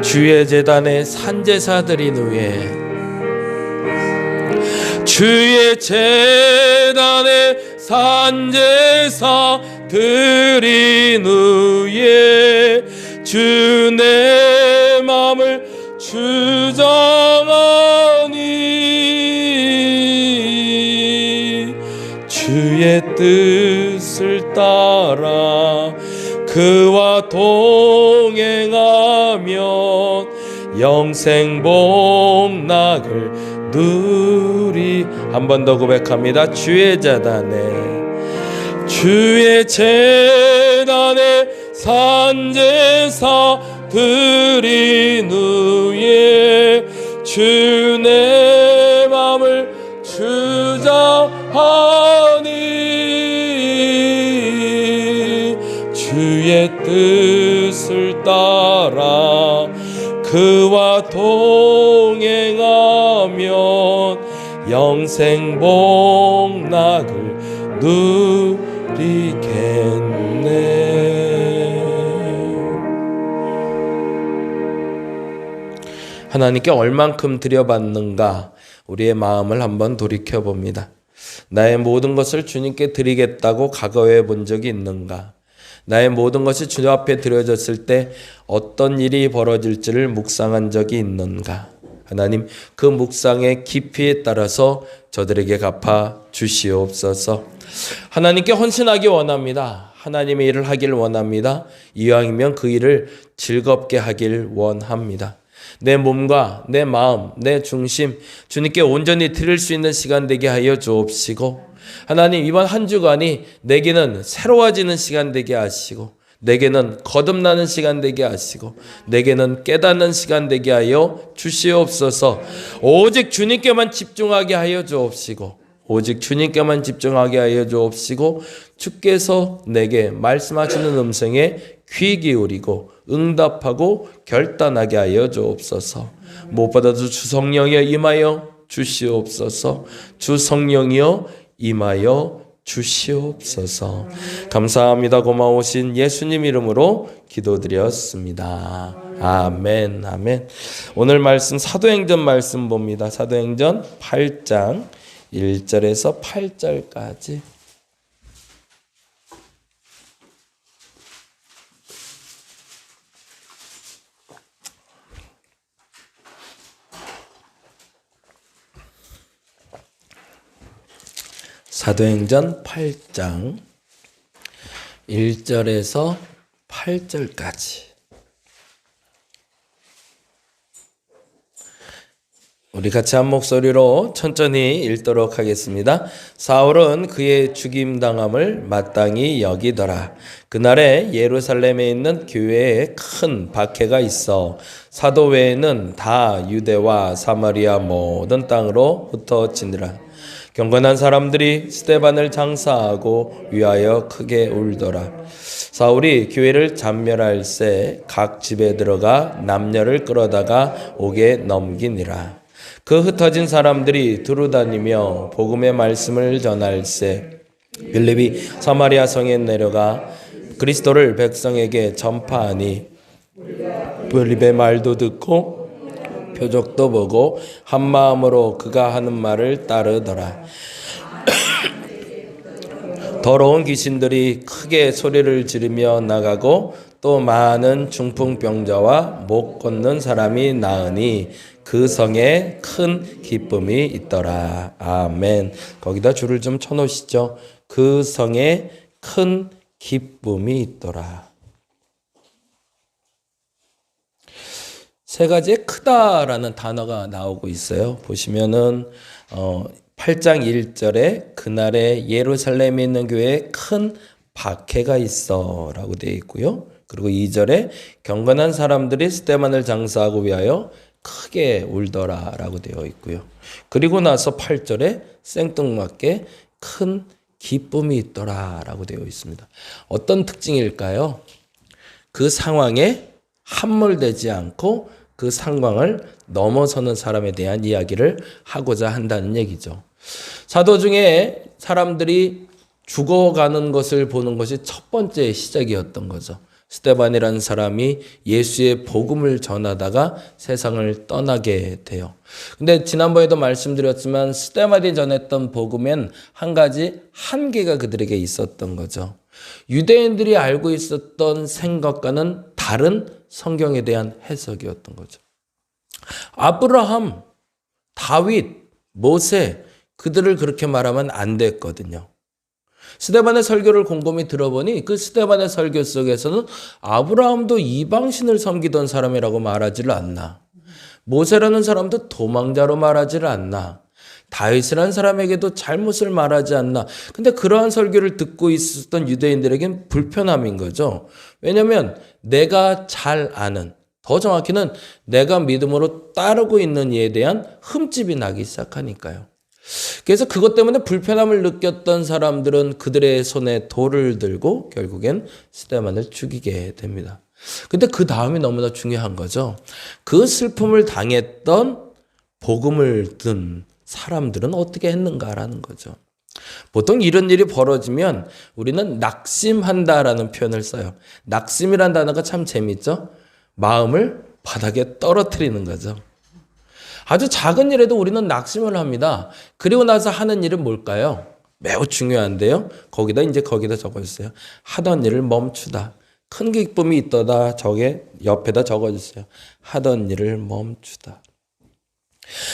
주의 제단에 산제사들이 누에 주의 제단에 산제사들이 누에 주 내 맘을 주장하니 주의 뜻을 따라 그와 동행하면 영생 복락을 누리. 한 번 더 고백합니다. 주의 제단에 산제사들이 누에 주 내 맘을 주장하니 주의 뜻을 따라 그와 동행하면 영생 복락을 누리겠네. 하나님께 얼만큼 드려받는가 우리의 마음을 한번 돌이켜봅니다. 나의 모든 것을 주님께 드리겠다고 각오해 본 적이 있는가? 나의 모든 것이 주 앞에 드려졌을 때 어떤 일이 벌어질지를 묵상한 적이 있는가? 하나님, 그 묵상의 깊이에 따라서 저들에게 갚아 주시옵소서. 하나님께 헌신하기 원합니다. 하나님의 일을 하길 원합니다. 이왕이면 그 일을 즐겁게 하길 원합니다. 내 몸과 내 마음, 내 중심 주님께 온전히 드릴 수 있는 시간 되게 하여 주옵시고, 하나님 이번 한 주간이 내게는 새로워지는 시간 되게 하시고, 내게는 거듭나는 시간 되게 하시고, 내게는 깨닫는 시간 되게 하여 주시옵소서. 오직 주님께만 집중하게 하여 주옵시고, 오직 주님께만 집중하게 하여 주옵시고, 주께서 내게 말씀하시는 음성에 귀 기울이고 응답하고 결단하게 하여 주옵소서. 무엇보다도 주 성령이여 임하여 주시옵소서. 주 성령이여 임하여 주시옵소서. 감사합니다. 고마우신 예수님 이름으로 기도드렸습니다. 아멘, 아멘. 오늘 말씀 사도행전 말씀 봅니다. 사도행전 8장 1절에서 8절까지. 사도행전 8장 1절에서 8절까지. 우리 같이 한 목소리로 천천히 읽도록 하겠습니다. 사울은 그의 죽임당함을 마땅히 여기더라. 그날에 예루살렘에 있는 교회에 큰 박해가 있어 사도 외에는 다 유대와 사마리아 모든 땅으로 흩어지니라. 경건한 사람들이 스데반을 장사하고 위하여 크게 울더라. 사울이 교회를 잔멸할새 각 집에 들어가 남녀를 끌어다가 옥에 넘기니라. 그 흩어진 사람들이 두루다니며 복음의 말씀을 전할새 빌립이 사마리아 성에 내려가 그리스도를 백성에게 전파하니 빌립의 말도 듣고 표적도 보고 한 마음으로 그가 하는 말을 따르더라. 더러운 귀신들이 크게 소리를 지르며 나가고 또 많은 중풍병자와 못 걷는 사람이 나으니 그 성에 큰 기쁨이 있더라. 아멘. 거기다 줄을 좀 쳐놓으시죠. 그 성에 큰 기쁨이 있더라. 세 가지의 크다라는 단어가 나오고 있어요. 보시면은 8장 1절에 그날에 예루살렘에 있는 교회에 큰 박해가 있어 라고 되어 있고요. 그리고 2절에 경건한 사람들이 스데반을 장사하고 위하여 크게 울더라 라고 되어 있고요. 그리고 나서 8절에 생뚱맞게 큰 기쁨이 있더라 라고 되어 있습니다. 어떤 특징일까요? 그 상황에 함몰되지 않고 그 상황을 넘어서는 사람에 대한 이야기를 하고자 한다는 얘기죠. 사도 중에 사람들이 죽어가는 것을 보는 것이 첫 번째 시작이었던 거죠. 스데반이라는 사람이 예수의 복음을 전하다가 세상을 떠나게 돼요. 근데 지난번에도 말씀드렸지만 스데반이 전했던 복음엔 한 가지 한계가 그들에게 있었던 거죠. 유대인들이 알고 있었던 생각과는 다른 성경에 대한 해석이었던 거죠. 아브라함, 다윗, 모세 그들을 그렇게 말하면 안 됐거든요. 스데반의 설교를 곰곰이 들어보니 그 스데반의 설교 속에서는 아브라함도 이방신을 섬기던 사람이라고 말하지를 않나. 모세라는 사람도 도망자로 말하지를 않나. 다윗이라는 사람에게도 잘못을 말하지 않나. 근데 그러한 설교를 듣고 있었던 유대인들에겐 불편함인 거죠. 왜냐하면 내가 잘 아는, 더 정확히는 내가 믿음으로 따르고 있는 이에 대한 흠집이 나기 시작하니까요. 그래서 그것 때문에 불편함을 느꼈던 사람들은 그들의 손에 돌을 들고 결국엔 스데반을 죽이게 됩니다. 근데 그 다음이 너무나 중요한 거죠. 그 슬픔을 당했던 복음을 든 사람들은 어떻게 했는가라는 거죠. 보통 이런 일이 벌어지면 우리는 낙심한다라는 표현을 써요. 낙심이라는 단어가 참 재밌죠. 마음을 바닥에 떨어뜨리는 거죠. 아주 작은 일에도 우리는 낙심을 합니다. 그리고 나서 하는 일은 뭘까요? 매우 중요한데요. 거기다 적어주세요. 하던 일을 멈추다. 큰 기쁨이 있더다. 저게 옆에다 적어주세요. 하던 일을 멈추다.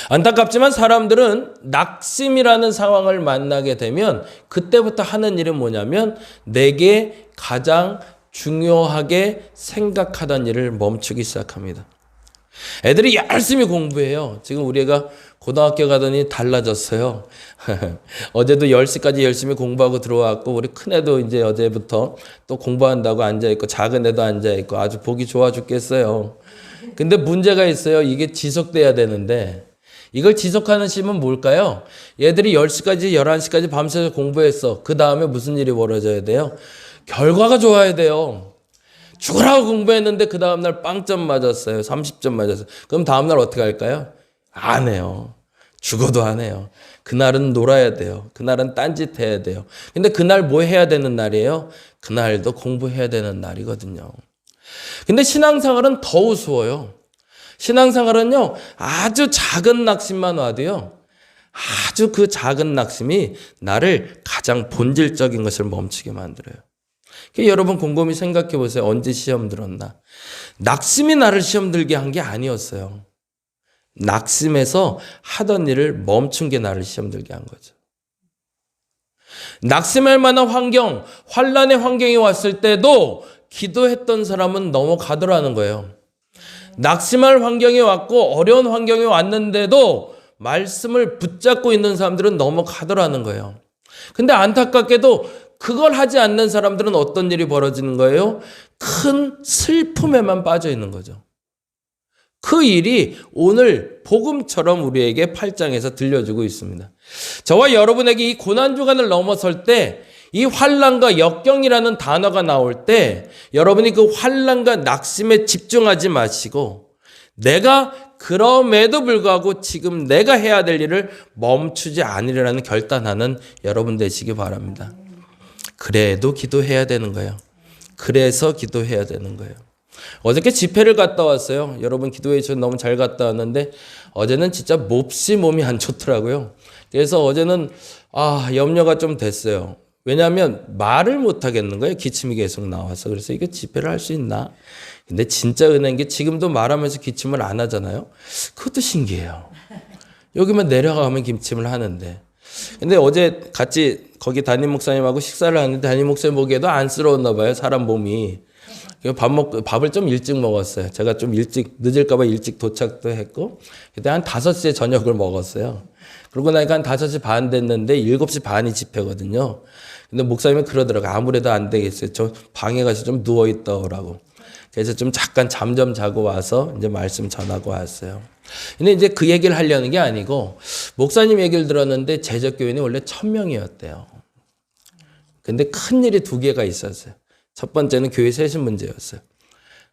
안타깝지만 사람들은 낙심이라는 상황을 만나게 되면 그때부터 하는 일은 뭐냐면 내게 가장 중요하게 생각하던 일을 멈추기 시작합니다. 애들이 열심히 공부해요. 지금 우리 애가 고등학교 가더니 달라졌어요. 어제도 10시까지 열심히 공부하고 들어왔고 우리 큰애도 이제 어제부터 또 공부한다고 앉아있고 작은 애도 앉아있고 아주 보기 좋아 죽겠어요. 근데 문제가 있어요. 이게 지속돼야 되는데 이걸 지속하는 시험은 뭘까요? 얘들이 10시까지 11시까지 밤새서 공부했어. 그 다음에 무슨 일이 벌어져야 돼요? 결과가 좋아야 돼요. 죽으라고 공부했는데 그 다음날 빵점 맞았어요. 30점 맞았어요. 그럼 다음날 어떻게 할까요? 안 해요. 죽어도 안 해요. 그날은 놀아야 돼요. 그날은 딴짓 해야 돼요. 근데 그날 뭐 해야 되는 날이에요? 그날도 공부해야 되는 날이거든요. 근데 신앙생활은 더 우스워요. 신앙생활은요, 아주 작은 낙심만 와도요, 아주 그 작은 낙심이 나를 가장 본질적인 것을 멈추게 만들어요. 여러분 곰곰이 생각해 보세요. 언제 시험 들었나? 낙심이 나를 시험 들게 한 게 아니었어요. 낙심해서 하던 일을 멈춘 게 나를 시험 들게 한 거죠. 낙심할 만한 환경, 환란의 환경이 왔을 때도 기도했던 사람은 넘어가더라는 거예요. 낙심할 환경이 왔고 어려운 환경이 왔는데도 말씀을 붙잡고 있는 사람들은 넘어가더라는 거예요. 근데 안타깝게도 그걸 하지 않는 사람들은 어떤 일이 벌어지는 거예요? 큰 슬픔에만 빠져 있는 거죠. 그 일이 오늘 복음처럼 우리에게 8장에서 들려주고 있습니다. 저와 여러분에게 이 고난주간을 넘어설 때 이 환난과 역경이라는 단어가 나올 때 여러분이 그 환난과 낙심에 집중하지 마시고 내가 그럼에도 불구하고 지금 내가 해야 될 일을 멈추지 않으리라는 결단하는 여러분 되시기 바랍니다. 그래도 기도해야 되는 거예요. 그래서 기도해야 되는 거예요. 어저께 집회를 갔다 왔어요. 여러분 기도회 전 너무 잘 갔다 왔는데 어제는 진짜 몹시 몸이 안 좋더라고요. 그래서 어제는 염려가 좀 됐어요. 왜냐하면 말을 못 하겠는 거예요. 기침이 계속 나와서. 그래서 이거 집회를 할 수 있나? 근데 진짜 은혜인 게 지금도 말하면서 기침을 안 하잖아요. 그것도 신기해요. 여기만 내려가면 기침을 하는데. 근데 어제 같이 거기 담임 목사님하고 식사를 하는데 담임 목사님 보기에도 안쓰러웠나 봐요. 사람 몸이. 밥을 좀 일찍 먹었어요. 제가 좀 일찍 늦을까 봐 일찍 도착도 했고 그때 한 5시에 저녁을 먹었어요. 그러고 나니까 한 5시 반 됐는데 7시 반이 집회거든요. 근데 목사님이 그러더라고요. 아무래도 안 되겠어요. 저 방에 가서 좀 누워있다 오라고. 그래서 좀 잠깐 잠 좀 자고 와서 이제 말씀 전하고 왔어요. 근데 이제 그 얘기를 하려는 게 아니고 목사님 얘기를 들었는데 제적교인이 원래 1000명이었대요. 근데 큰 일이 2개가 있었어요. 첫 번째는 교회 세신 문제였어요.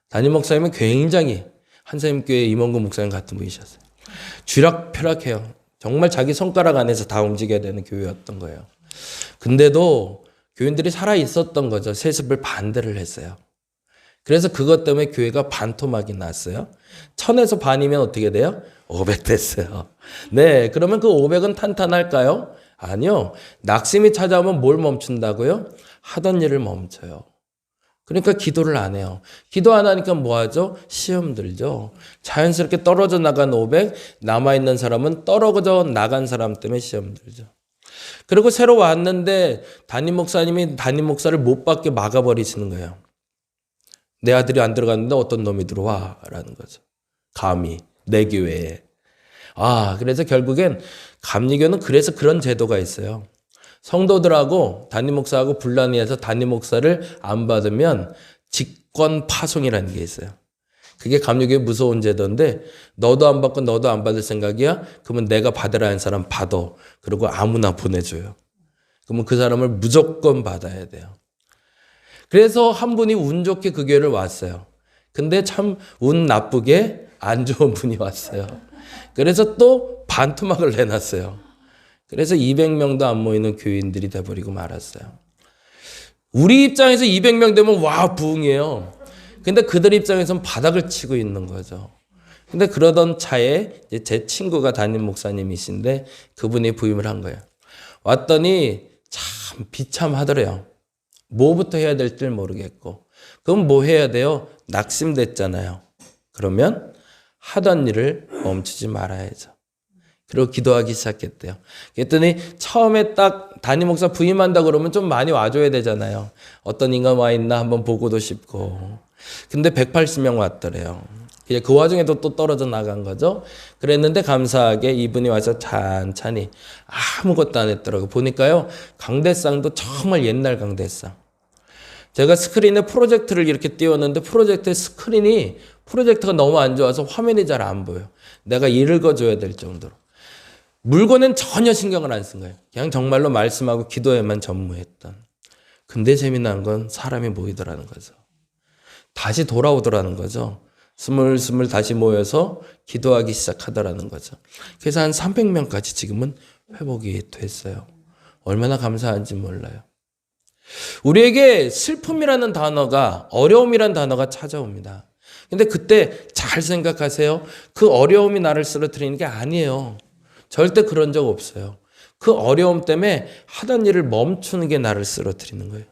담임 목사님은 굉장히 한샘교회 임원구 목사님 같은 분이셨어요. 쥐락펴락해요. 정말 자기 손가락 안에서 다 움직여야 되는 교회였던 거예요. 근데도 교인들이 살아 있었던 거죠. 세습을 반대를 했어요. 그래서 그것 때문에 교회가 반토막이 났어요. 1000에서 반이면 어떻게 돼요? 500 됐어요. 네, 그러면 그 500은 탄탄할까요? 아니요. 낙심이 찾아오면 뭘 멈춘다고요? 하던 일을 멈춰요. 그러니까 기도를 안 해요. 기도 안 하니까 뭐 하죠? 시험 들죠. 자연스럽게 떨어져 나간 500, 남아있는 사람은 떨어져 나간 사람 때문에 시험 들죠. 그리고 새로 왔는데 담임 목사님이 담임 목사를 못 받게 막아버리시는 거예요. 내 아들이 안 들어갔는데 어떤 놈이 들어와 라는 거죠. 감히 내 교회에. 그래서 결국엔 감리교는 그래서 그런 제도가 있어요. 성도들하고 담임 목사하고 분란이 해서 담임 목사를 안 받으면 직권 파송이라는 게 있어요. 그게 감리교의 무서운 제도인데 너도 안 받고 너도 안 받을 생각이야? 그러면 내가 받으라 하는 사람 받아. 그리고 아무나 보내줘요. 그러면 그 사람을 무조건 받아야 돼요. 그래서 한 분이 운 좋게 그 교회를 왔어요. 근데 참 운 나쁘게 안 좋은 분이 왔어요. 그래서 또 반토막을 내놨어요. 그래서 200명도 안 모이는 교인들이 돼버리고 말았어요. 우리 입장에서 200명 되면 와 부흥이에요. 근데 그들 입장에서는 바닥을 치고 있는 거죠. 근데 그러던 차에 제 친구가 담임 목사님이신데 그분이 부임을 한 거예요. 왔더니 참 비참하더래요. 뭐부터 해야 될지 모르겠고. 그럼 뭐 해야 돼요? 낙심됐잖아요. 그러면 하던 일을 멈추지 말아야죠. 그리고 기도하기 시작했대요. 그랬더니 처음에 딱 담임 목사 부임한다 그러면 좀 많이 와줘야 되잖아요. 어떤 인간 와 있나 한번 보고도 싶고. 근데 180명 왔더래요. 그 와중에도 또 떨어져 나간 거죠. 그랬는데 감사하게 이분이 와서 찬찬히 아무것도 안 했더라고요. 보니까요. 강대상도 정말 옛날 강대상. 제가 스크린에 프로젝트를 이렇게 띄웠는데 프로젝터가 너무 안 좋아서 화면이 잘 안 보여. 내가 읽어줘야 될 정도로. 물건엔 전혀 신경을 안 쓴 거예요. 그냥 정말로 말씀하고 기도에만 전무했던. 근데 재미난 건 사람이 모이더라는 거죠. 다시 돌아오더라는 거죠. 스물스물 다시 모여서 기도하기 시작하더라는 거죠. 그래서 한 300명까지 지금은 회복이 됐어요. 얼마나 감사한지 몰라요. 우리에게 슬픔이라는 단어가, 어려움이라는 단어가 찾아옵니다. 근데 그때 잘 생각하세요. 그 어려움이 나를 쓰러뜨리는 게 아니에요. 절대 그런 적 없어요. 그 어려움 때문에 하던 일을 멈추는 게 나를 쓰러뜨리는 거예요.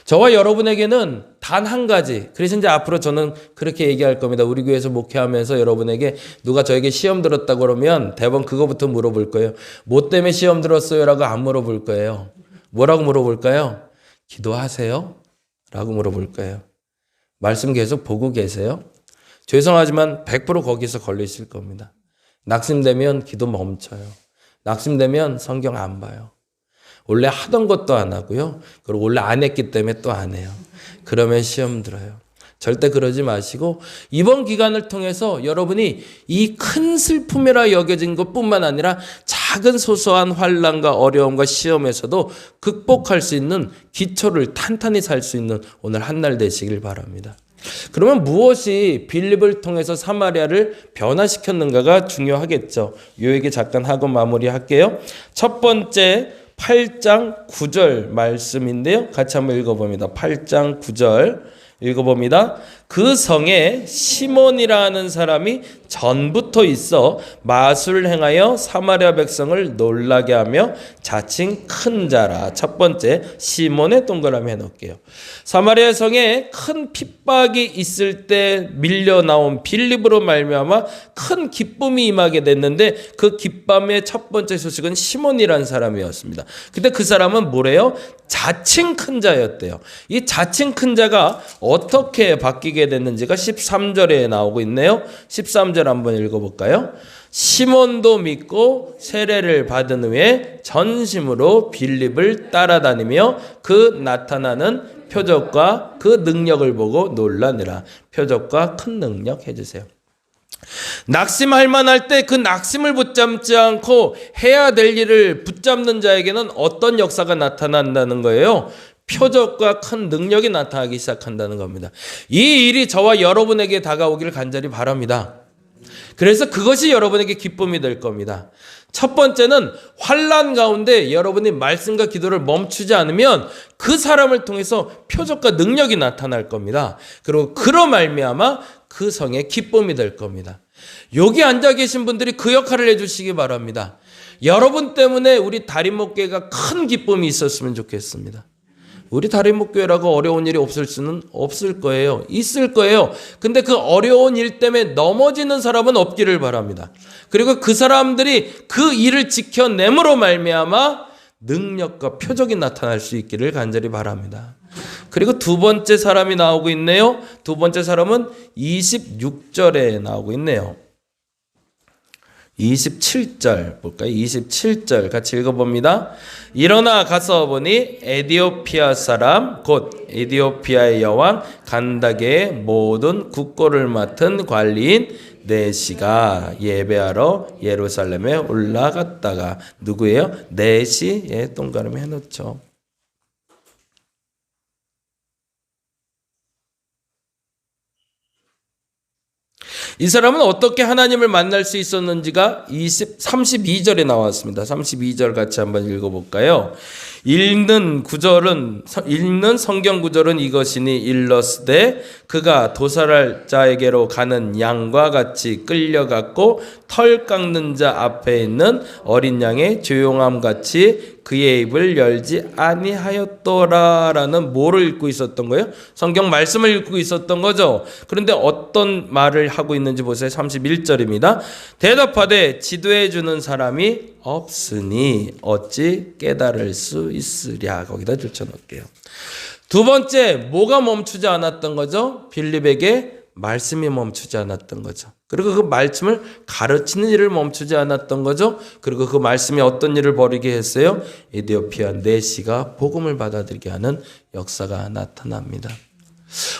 저와 여러분에게는 단 한 가지, 그래서 이제 앞으로 저는 그렇게 얘기할 겁니다. 우리 교회에서 목회하면서 여러분에게 누가 저에게 시험 들었다고 그러면 대부분 그거부터 물어볼 거예요. 뭐 때문에 시험 들었어요? 라고 안 물어볼 거예요. 뭐라고 물어볼까요? 기도하세요? 라고 물어볼 거예요. 말씀 계속 보고 계세요? 죄송하지만 100% 거기서 걸리실 겁니다. 낙심되면 기도 멈춰요. 낙심되면 성경 안 봐요. 원래 하던 것도 안 하고요. 그리고 원래 안 했기 때문에 또 안 해요. 그러면 시험 들어요. 절대 그러지 마시고 이번 기간을 통해서 여러분이 이 큰 슬픔이라 여겨진 것뿐만 아니라 작은 소소한 환난과 어려움과 시험에서도 극복할 수 있는 기초를 탄탄히 살 수 있는 오늘 한날 되시길 바랍니다. 그러면 무엇이 빌립을 통해서 사마리아를 변화시켰는가가 중요하겠죠. 이 얘기 잠깐 하고 마무리할게요. 첫 번째 8장 9절 말씀인데요. 같이 한번 읽어봅니다. 8장 9절 읽어봅니다. 그 성에 시몬이라는 사람이 전부터 있어 마술을 행하여 사마리아 백성을 놀라게 하며 자칭 큰 자라. 첫 번째 시몬의 동그라미 해놓을게요. 사마리아 성에 큰 핍박이 있을 때 밀려 나온 빌립으로 말미암아 큰 기쁨이 임하게 됐는데 그 기쁨의 첫 번째 소식은 시몬이라는 사람이었습니다. 근데 그 사람은 뭐래요? 자칭 큰 자였대요. 이 자칭 큰 자가 어떻게 바뀌게 됐는지가 13절에 나오고 있네요. 13절 한번 읽어볼까요? 시몬도 믿고 세례를 받은 후에 전심으로 빌립을 따라다니며 그 나타나는 표적과 그 능력을 보고 놀라느라. 표적과 큰 능력 해주세요. 낙심할 만할 때 그 낙심을 붙잡지 않고 해야 될 일을 붙잡는 자에게는 어떤 역사가 나타난다는 거예요? 표적과 큰 능력이 나타나기 시작한다는 겁니다. 이 일이 저와 여러분에게 다가오기를 간절히 바랍니다. 그래서 그것이 여러분에게 기쁨이 될 겁니다. 첫 번째는 환난 가운데 여러분이 말씀과 기도를 멈추지 않으면 그 사람을 통해서 표적과 능력이 나타날 겁니다. 그리고 그로 말미암아 그 성에 기쁨이 될 겁니다. 여기 앉아 계신 분들이 그 역할을 해주시기 바랍니다. 여러분 때문에 우리 다림목교회가 큰 기쁨이 있었으면 좋겠습니다. 우리 다림목교회라고 어려운 일이 없을 수는 없을 거예요. 있을 거예요. 근데 그 어려운 일 때문에 넘어지는 사람은 없기를 바랍니다. 그리고 그 사람들이 그 일을 지켜냄으로 말미암아 능력과 표적이 나타날 수 있기를 간절히 바랍니다. 그리고 두 번째 사람이 나오고 있네요. 두 번째 사람은 26절에 나오고 있네요. 27절 볼까요? 27절 같이 읽어봅니다. 일어나 가서 보니 에디오피아 사람 곧 에디오피아의 여왕 간다게의 모든 국고를 맡은 관리인 네시가 예배하러 예루살렘에 올라갔다가 누구예요? 네시 동그라미 해놓죠. 이 사람은 어떻게 하나님을 만날 수 있었는지가 32절에 나왔습니다. 32절 같이 한번 읽어볼까요? 읽는 성경 구절은 이것이니 일러스되 그가 도살할 자에게로 가는 양과 같이 끌려갔고 털 깎는 자 앞에 있는 어린 양의 조용함 같이 그의 입을 열지 아니하였더라라는 뭐를 읽고 있었던 거예요? 성경 말씀을 읽고 있었던 거죠. 그런데 어떤 말을 하고 있는지 보세요. 31절입니다. 대답하되 지도해 주는 사람이 없으니 어찌 깨달을 수 있으랴. 거기다 줄쳐놓을게요. 두 번째, 뭐가 멈추지 않았던 거죠? 빌립에게 말씀이 멈추지 않았던 거죠. 그리고 그 말씀을 가르치는 일을 멈추지 않았던 거죠. 그리고 그 말씀이 어떤 일을 벌이게 했어요? 에디오피아 네시가 복음을 받아들이게 하는 역사가 나타납니다.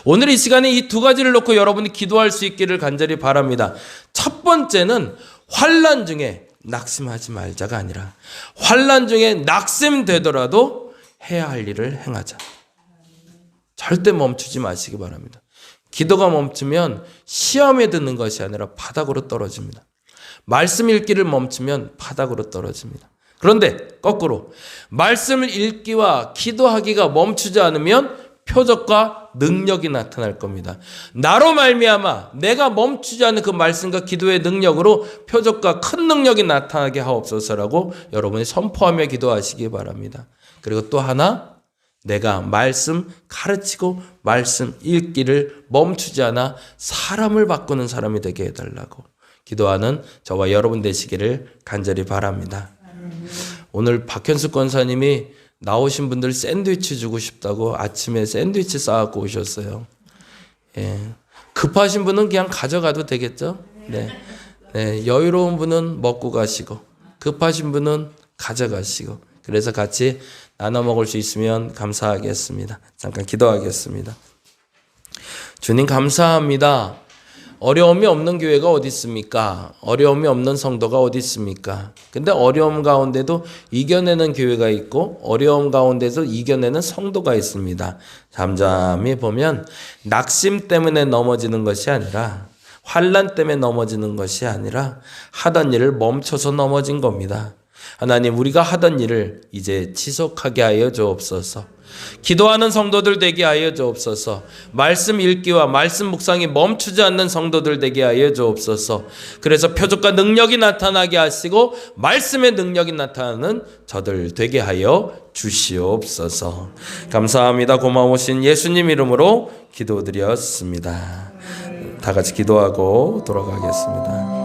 오늘 이 시간에 이 두 가지를 놓고 여러분이 기도할 수 있기를 간절히 바랍니다. 첫 번째는 환난 중에 낙심하지 말자가 아니라 환난 중에 낙심되더라도 해야 할 일을 행하자. 절대 멈추지 마시기 바랍니다. 기도가 멈추면 시험에 드는 것이 아니라 바닥으로 떨어집니다. 말씀 읽기를 멈추면 바닥으로 떨어집니다. 그런데 거꾸로 말씀을 읽기와 기도하기가 멈추지 않으면 표적과 능력이 나타날 겁니다. 나로 말미암아 내가 멈추지 않는 그 말씀과 기도의 능력으로 표적과 큰 능력이 나타나게 하옵소서라고 여러분이 선포하며 기도하시기 바랍니다. 그리고 또 하나, 내가 말씀 가르치고 말씀 읽기를 멈추지 않아 사람을 바꾸는 사람이 되게 해달라고 기도하는 저와 여러분 되시기를 간절히 바랍니다. 오늘 박현숙 권사님이 나오신 분들 샌드위치 주고 싶다고 아침에 샌드위치 싸갖고 오셨어요. 예. 급하신 분은 그냥 가져가도 되겠죠? 네. 네. 여유로운 분은 먹고 가시고 급하신 분은 가져가시고 그래서 같이 나눠 먹을 수 있으면 감사하겠습니다. 잠깐 기도하겠습니다. 주님 감사합니다. 어려움이 없는 교회가 어디 있습니까? 어려움이 없는 성도가 어디 있습니까? 근데 어려움 가운데도 이겨내는 교회가 있고 어려움 가운데도 이겨내는 성도가 있습니다. 잠잠히 보면 낙심 때문에 넘어지는 것이 아니라 환난 때문에 넘어지는 것이 아니라 하던 일을 멈춰서 넘어진 겁니다. 하나님, 우리가 하던 일을 이제 지속하게 하여 주옵소서. 기도하는 성도들 되게 하여 주옵소서. 말씀 읽기와 말씀 묵상이 멈추지 않는 성도들 되게 하여 주옵소서. 그래서 표적과 능력이 나타나게 하시고 말씀의 능력이 나타나는 저들 되게 하여 주시옵소서. 감사합니다. 고마우신 예수님 이름으로 기도드렸습니다. 다 같이 기도하고 돌아가겠습니다.